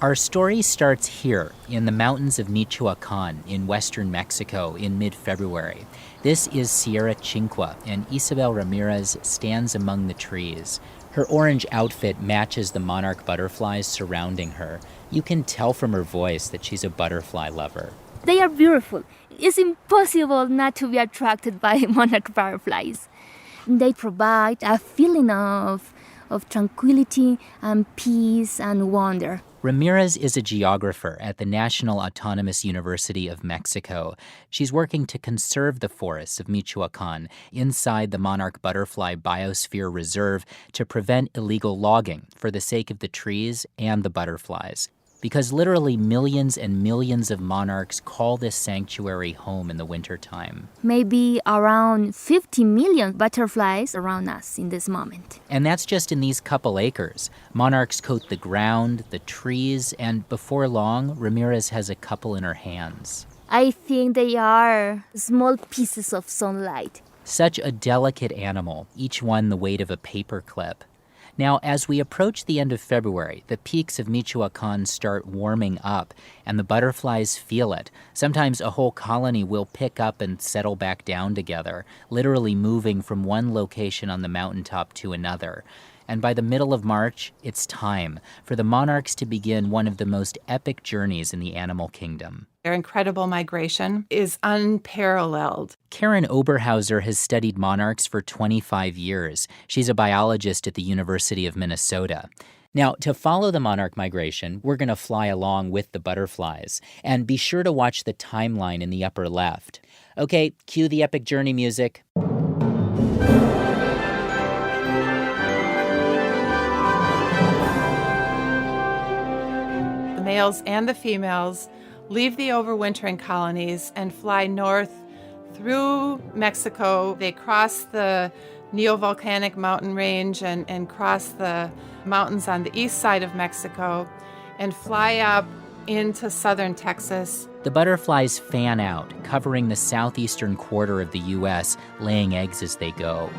Our story starts here in the mountains of Michoacan in western Mexico in mid-February. This is Sierra Cinque, and Isabel Ramirez stands among the trees. Her orange outfit matches the monarch butterflies surrounding her. You can tell from her voice that she's a butterfly lover. They are beautiful. It's impossible not to be attracted by monarch butterflies. They provide a feeling of tranquility and peace and wonder. Ramirez is a geographer at the National Autonomous University of Mexico. She's working to conserve the forests of Michoacan inside the Monarch Butterfly Biosphere Reserve to prevent illegal logging for the sake of the trees and the butterflies. Because literally millions and millions of monarchs call this sanctuary home in the wintertime. Maybe around 50 million butterflies around us in this moment. And that's just in these couple acres. Monarchs coat the ground, the trees, and before long, Ramirez has a couple in her hands. I think they are small pieces of sunlight. Such a delicate animal, each one the weight of a paper clip. Now, as we approach the end of February, the peaks of Michoacan start warming up, and the butterflies feel it. Sometimes a whole colony will pick up and settle back down together, literally moving from one location on the mountaintop to another. And by the middle of March, it's time for the monarchs to begin one of the most epic journeys in the animal kingdom. Their incredible migration is unparalleled. Karen Oberhauser has studied monarchs for 25 years. She's a biologist at the University of Minnesota. Now, to follow the monarch migration, we're going to fly along with the butterflies. And be sure to watch the timeline in the upper left. Okay, cue the epic journey music. The males and the females leave the overwintering colonies and fly north through Mexico. They cross the neovolcanic mountain range and cross the mountains on the east side of Mexico and fly up into southern Texas. The butterflies fan out, covering the southeastern quarter of the U.S., laying eggs as they go.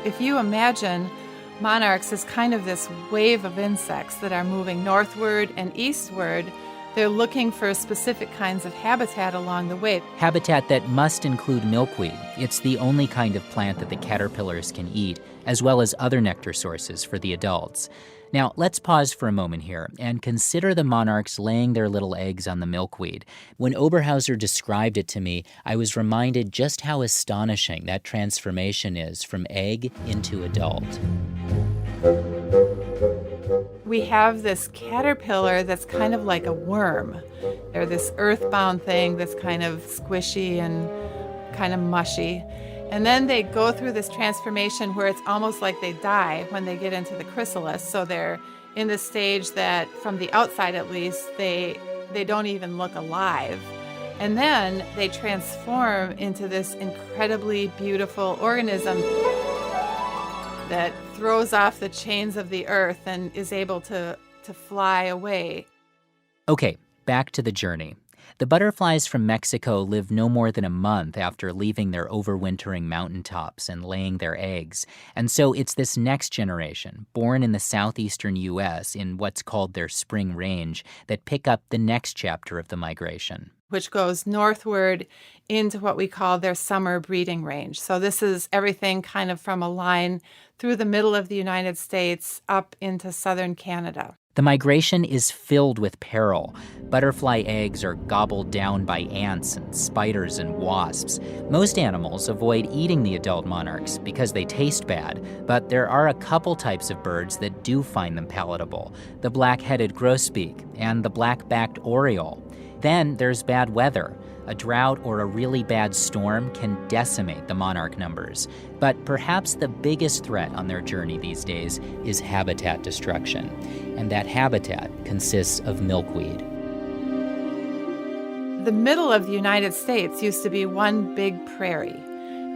If you imagine monarchs as kind of this wave of insects that are moving northward and eastward, they're looking for specific kinds of habitat along the way. Habitat that must include milkweed. It's the only kind of plant that the caterpillars can eat, as well as other nectar sources for the adults. Now, let's pause for a moment here and consider the monarchs laying their little eggs on the milkweed. When Oberhauser described it to me, I was reminded just how astonishing that transformation is from egg into adult. We have this caterpillar that's kind of like a worm. They're this earthbound thing that's kind of squishy and kind of mushy. And then they go through this transformation where it's almost like they die when they get into the chrysalis. So they're in the stage that, from the outside at least, they don't even look alive. And then they transform into this incredibly beautiful organism that throws off the chains of the earth and is able to fly away. Okay, back to the journey. The butterflies from Mexico live no more than a month after leaving their overwintering mountaintops and laying their eggs. And so it's this next generation, born in the southeastern U.S. in what's called their spring range, that pick up the next chapter of the migration, which goes northward into what we call their summer breeding range. So this is everything kind of from a line through the middle of the United States up into southern Canada. The migration is filled with peril. Butterfly eggs are gobbled down by ants and spiders and wasps. Most animals avoid eating the adult monarchs because they taste bad, but there are a couple types of birds that do find them palatable: the black-headed grosbeak and the black-backed oriole. Then there's bad weather. A drought or a really bad storm can decimate the monarch numbers. But perhaps the biggest threat on their journey these days is habitat destruction. And that habitat consists of milkweed. The middle of the United States used to be one big prairie,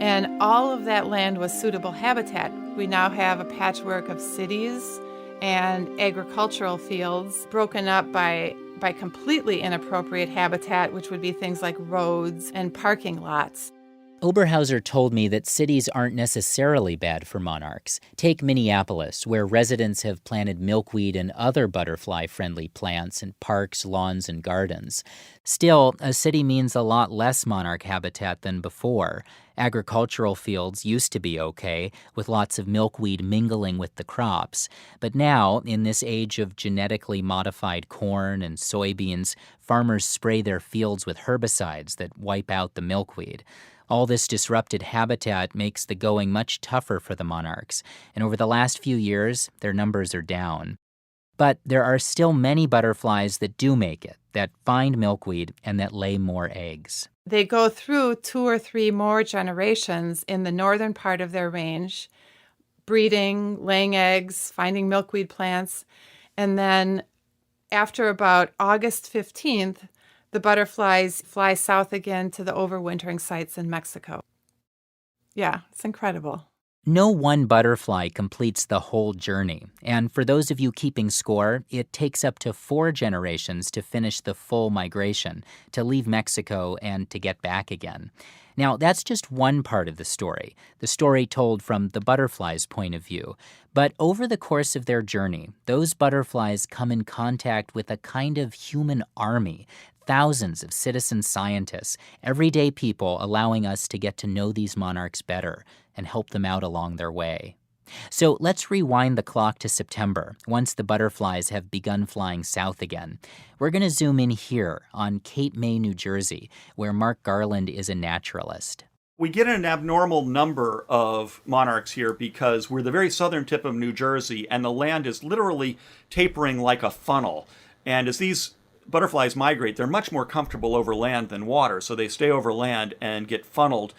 and all of that land was suitable habitat. We now have a patchwork of cities and agricultural fields broken up by completely inappropriate habitat, which would be things like roads and parking lots. Oberhauser told me that cities aren't necessarily bad for monarchs. Take Minneapolis, where residents have planted milkweed and other butterfly-friendly plants in parks, lawns, and gardens. Still, a city means a lot less monarch habitat than before. Agricultural fields used to be okay, with lots of milkweed mingling with the crops. But now, in this age of genetically modified corn and soybeans, farmers spray their fields with herbicides that wipe out the milkweed. All this disrupted habitat makes the going much tougher for the monarchs, and over the last few years, their numbers are down. But there are still many butterflies that do make it, that find milkweed, and that lay more eggs. They go through 2 or 3 more generations in the northern part of their range, breeding, laying eggs, finding milkweed plants, and then after about August 15th, the butterflies fly south again to the overwintering sites in Mexico. Yeah, it's incredible. No one butterfly completes the whole journey, and for those of you keeping score, it takes up to 4 generations to finish the full migration, to leave Mexico and to get back again. Now, that's just one part of the story told from the butterfly's point of view. But over the course of their journey, those butterflies come in contact with a kind of human army. Thousands of citizen scientists, everyday people allowing us to get to know these monarchs better and help them out along their way. So let's rewind the clock to September, once the butterflies have begun flying south again. We're going to zoom in here on Cape May, New Jersey, where Mark Garland is a naturalist. We get an abnormal number of monarchs here because we're the very southern tip of New Jersey, and the land is literally tapering like a funnel. And as these butterflies migrate, they're much more comfortable over land than water, so they stay over land and get funneled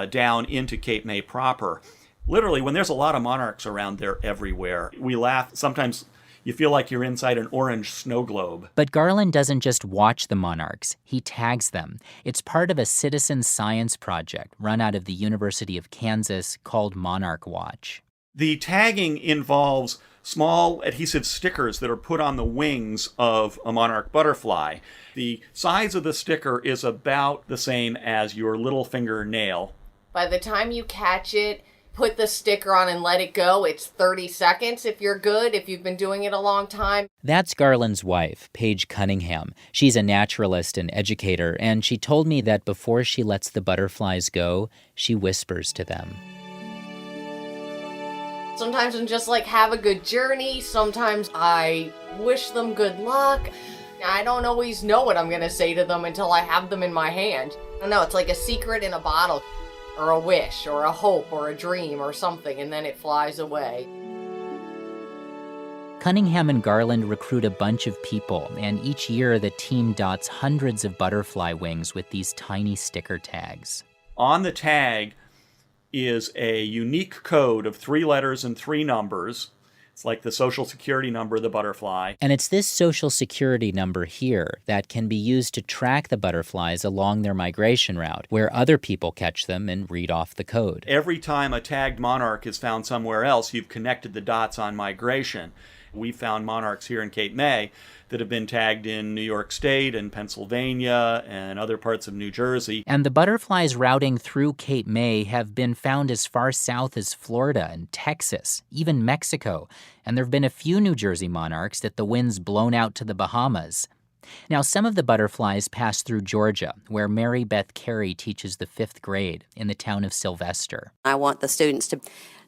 down into Cape May proper. Literally, when there's a lot of monarchs around, they're everywhere. We laugh. Sometimes you feel like you're inside an orange snow globe. But Garland doesn't just watch the monarchs, he tags them. It's part of a citizen science project run out of the University of Kansas called Monarch Watch. The tagging involves small adhesive stickers that are put on the wings of a monarch butterfly. The size of the sticker is about the same as your little fingernail. By the time you catch it, put the sticker on and let it go. It's 30 seconds if you're good, if you've been doing it a long time. That's Garland's wife, Paige Cunningham. She's a naturalist and educator, and she told me that before she lets the butterflies go, she whispers to them. Sometimes I'm just like, have a good journey. Sometimes I wish them good luck. I don't always know what I'm going to say to them until I have them in my hand. I don't know, it's like a secret in a bottle, or a wish, or a hope, or a dream, or something, and then it flies away. Cunningham and Garland recruit a bunch of people, and each year the team dots hundreds of butterfly wings with these tiny sticker tags. On the tag is a unique code of 3 letters and 3 numbers. It's like the social security number of the butterfly. And it's this social security number here that can be used to track the butterflies along their migration route, where other people catch them and read off the code. Every time a tagged monarch is found somewhere else, you've connected the dots on migration. We found monarchs here in Cape May that have been tagged in New York State and Pennsylvania and other parts of New Jersey. And the butterflies routing through Cape May have been found as far south as Florida and Texas, even Mexico. And there have been a few New Jersey monarchs that the wind's blown out to the Bahamas. Now, some of the butterflies pass through Georgia, where Mary Beth Carey teaches the 5th grade in the town of Sylvester. I want the students to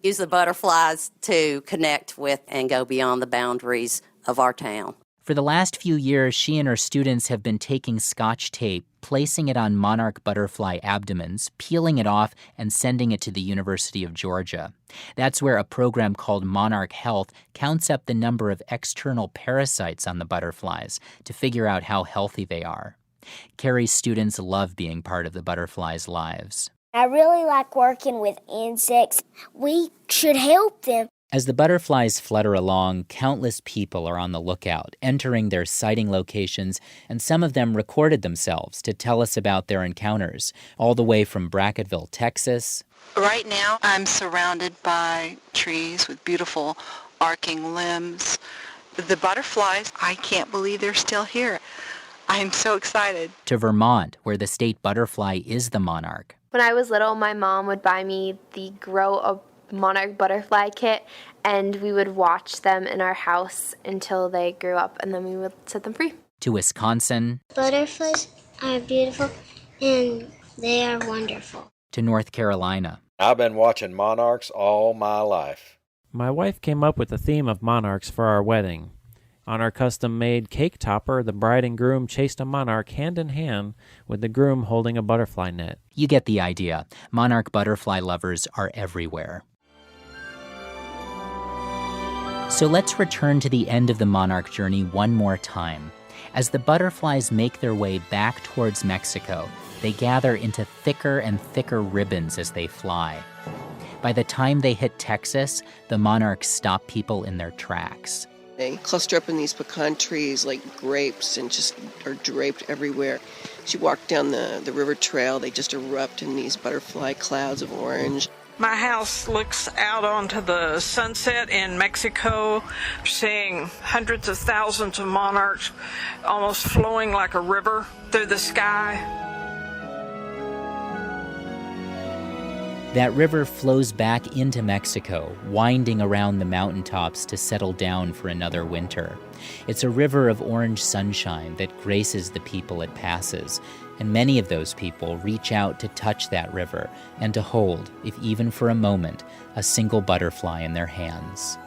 use the butterflies to connect with and go beyond the boundaries of our town. For the last few years, she and her students have been taking Scotch tape, placing it on monarch butterfly abdomens, peeling it off, and sending it to the University of Georgia. That's where a program called Monarch Health counts up the number of external parasites on the butterflies to figure out how healthy they are. Carrie's students love being part of the butterflies' lives. I really like working with insects. We should help them. As the butterflies flutter along, countless people are on the lookout, entering their sighting locations, and some of them recorded themselves to tell us about their encounters, all the way from Brackettville, Texas. Right now, I'm surrounded by trees with beautiful arcing limbs. The butterflies, I can't believe they're still here. I'm so excited. To Vermont, where the state butterfly is the monarch. When I was little, my mom would buy me the Grow a Monarch Butterfly kit, and we would watch them in our house until they grew up, and then we would set them free. To Wisconsin. Butterflies are beautiful and they are wonderful. To North Carolina. I've been watching monarchs all my life. My wife came up with the theme of monarchs for our wedding. On our custom-made cake topper, the bride and groom chased a monarch hand in hand with the groom holding a butterfly net. You get the idea. Monarch butterfly lovers are everywhere. So let's return to the end of the monarch journey one more time. As the butterflies make their way back towards Mexico, they gather into thicker and thicker ribbons as they fly. By the time they hit Texas, the monarchs stop people in their tracks. They cluster up in these pecan trees like grapes and just are draped everywhere. As you walk down the river trail, they just erupt in these butterfly clouds of orange. My house looks out onto the sunset in Mexico, seeing hundreds of thousands of monarchs almost flowing like a river through the sky. That river flows back into Mexico, winding around the mountaintops to settle down for another winter. It's a river of orange sunshine that graces the people it passes, and many of those people reach out to touch that river and to hold, if even for a moment, a single butterfly in their hands.